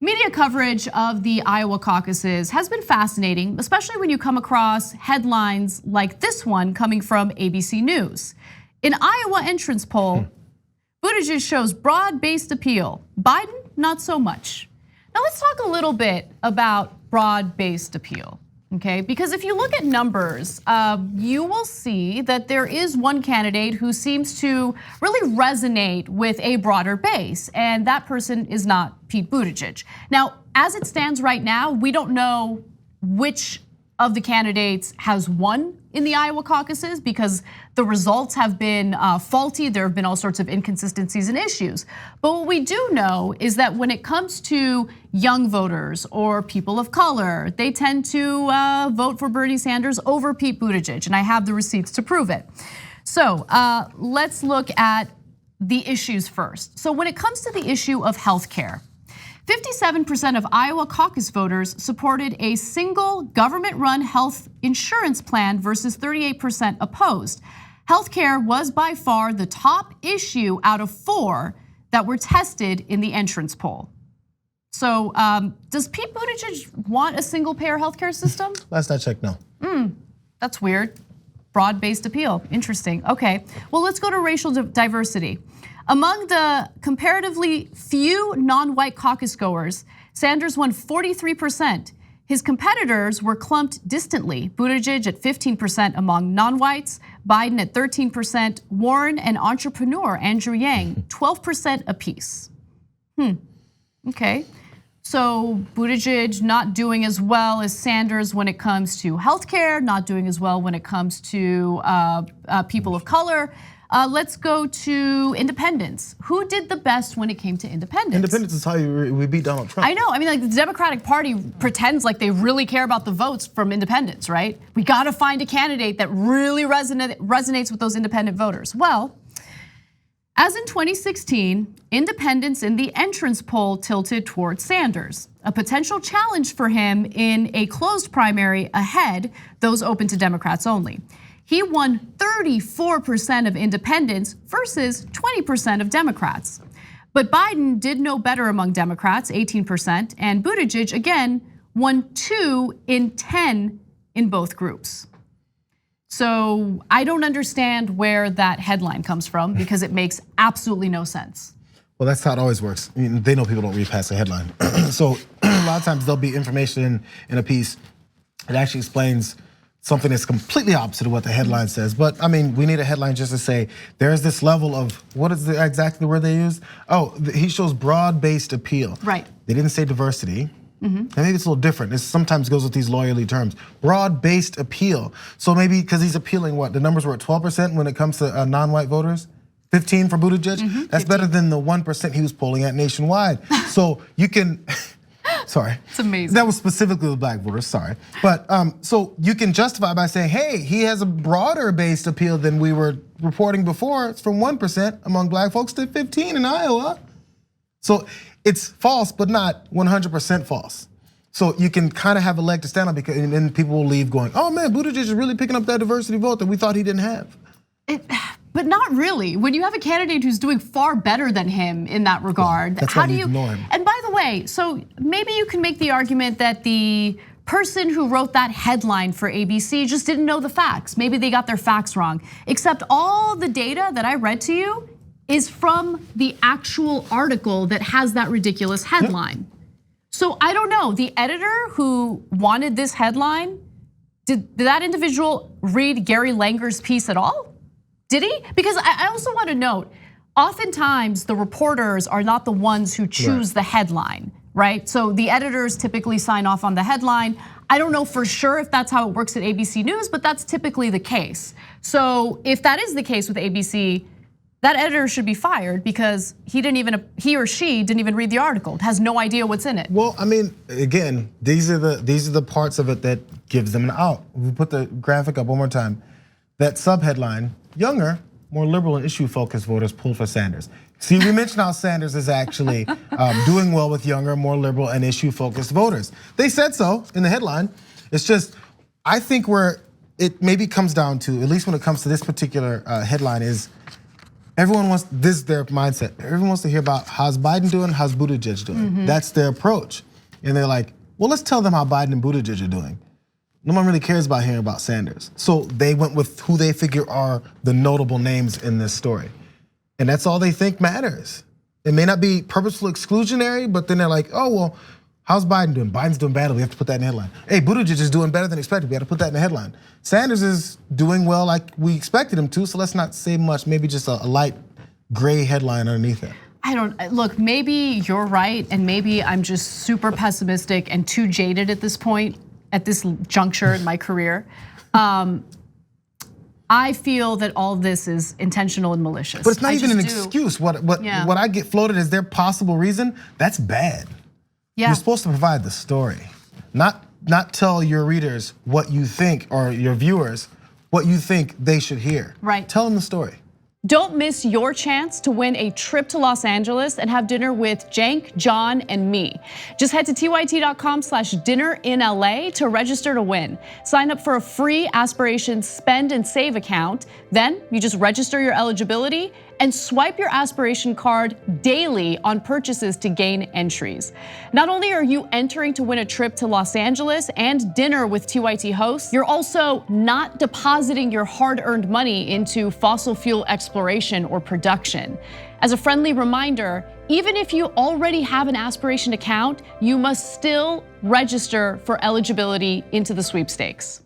Media coverage of the Iowa caucuses has been fascinating, especially when you come across headlines like this one coming from ABC News. In Iowa entrance poll, Buttigieg shows broad-based appeal. Biden, not so much. Now let's talk a little bit about broad-based appeal. Okay, because if you look at numbers, you will see that there is one candidate who seems to really resonate with a broader base, and that person is not Pete Buttigieg. Now, as it stands right now, we don't know which of the candidates has won in the Iowa caucuses because the results have been faulty. There have been all sorts of inconsistencies and issues. But what we do know is that when it comes to young voters or people of color, they tend to vote for Bernie Sanders over Pete Buttigieg, and I have the receipts to prove it. So let's look at the issues first. So when it comes to the issue of healthcare, 57% of Iowa caucus voters supported a single government-run health insurance plan versus 38% opposed. Healthcare was by far the top issue out of 4 that were tested in the entrance poll. So does Pete Buttigieg want a single-payer healthcare system? Last I checked, no. That's weird. Broad-based appeal, interesting. Okay, well, let's go to racial diversity. Among the comparatively few non-white caucus goers, Sanders won 43%. His competitors were clumped distantly. Buttigieg at 15% among non-whites, Biden at 13%, Warren and entrepreneur Andrew Yang 12% apiece. Okay, so Buttigieg not doing as well as Sanders when it comes to healthcare, not doing as well when it comes to people of color. Let's go to independents. Who did the best when it came to independents? Independents is how we beat Donald Trump. I know, I mean, like the Democratic Party pretends like they really care about the votes from independents, right? We gotta find a candidate that really resonates with those independent voters. Well, as in 2016, independents in the entrance poll tilted towards Sanders. A potential challenge for him in a closed primary ahead, those open to Democrats only. He won 34% of independents versus 20% of Democrats. But Biden did no better among Democrats, 18%, and Buttigieg, again, won 2 in 10 in both groups. So I don't understand where that headline comes from because it makes absolutely no sense. Well, that's how it always works. I mean, they know people don't read past the headline. So a lot of times there'll be information in a piece that actually explains something that's completely opposite of what the headline says. But I mean, we need a headline just to say there's this level of, what is exactly the word they use? Oh, he shows broad-based appeal. Right. They didn't say diversity. And maybe it's a little different. It sometimes goes with these lawyerly terms. Broad-based appeal. So maybe because he's appealing what? The numbers were at 12% when it comes to non-white voters? 15 for Buttigieg? That's 15. Better than the 1% he was polling at nationwide. So you can, sorry. It's amazing. That was specifically the black voters, sorry. But so you can justify by saying, hey, he has a broader based appeal than we were reporting before. It's from 1% among black folks to 15 in Iowa. So it's false, but not 100% false. So you can kind of have a leg to stand on because and then people will leave going, oh man, Buttigieg is really picking up that diversity vote that we thought he didn't have. But not really. When you have a candidate who's doing far better than him in that regard, that's how do you ignore him. And by the way, so maybe you can make the argument that the person who wrote that headline for ABC just didn't know the facts. Maybe they got their facts wrong. Except all the data that I read to you is from the actual article that has that ridiculous headline. So I don't know, the editor who wanted this headline, did that individual read Gary Langer's piece at all? Did he? Because I also want to note, oftentimes the reporters are not the ones who choose the headline, right? So the editors typically sign off on the headline. I don't know for sure if that's how it works at ABC News, but that's typically the case. So if that is the case with ABC, that editor should be fired because he or she didn't even read the article, has no idea what's in it. Well, I mean, again, these are the parts of it that gives them an out. We put the graphic up one more time. That subheadline, younger, more liberal and issue-focused voters pulled for Sanders. See, we mentioned how Sanders is actually doing well with younger, more liberal and issue-focused voters. They said so in the headline. It's just, I think where it maybe comes down to, at least when it comes to this particular headline, is Everyone wants, this is their mindset. Everyone wants to hear about how's Biden doing, how's Buttigieg doing. That's their approach. And they're like, well, let's tell them how Biden and Buttigieg are doing. No one really cares about hearing about Sanders. So they went with who they figure are the notable names in this story. And that's all they think matters. It may not be purposeful exclusionary, but then they're like, oh, well, how's Biden doing? Biden's doing badly, we have to put that in the headline. Hey, Buttigieg is doing better than expected, we have to put that in the headline. Sanders is doing well like we expected him to, so let's not say much, maybe just a light gray headline underneath it. Look, maybe you're right, and maybe I'm just super pessimistic and too jaded at this point, at this juncture in my career. I feel that all of this is intentional and malicious. But it's not even an excuse. What I get floated as their possible reason, that's bad. Yeah. You're supposed to provide the story, not tell your readers what you think, or your viewers what you think they should hear. Right. Tell them the story. Don't miss your chance to win a trip to Los Angeles and have dinner with Cenk, John, and me. Just head to tyt.com/dinnerinla to register to win. Sign up for a free Aspirations spend and save account. Then you just register your eligibility and swipe your Aspiration card daily on purchases to gain entries. Not only are you entering to win a trip to Los Angeles and dinner with TYT hosts, you're also not depositing your hard-earned money into fossil fuel exploration or production. As a friendly reminder, even if you already have an Aspiration account, you must still register for eligibility into the sweepstakes.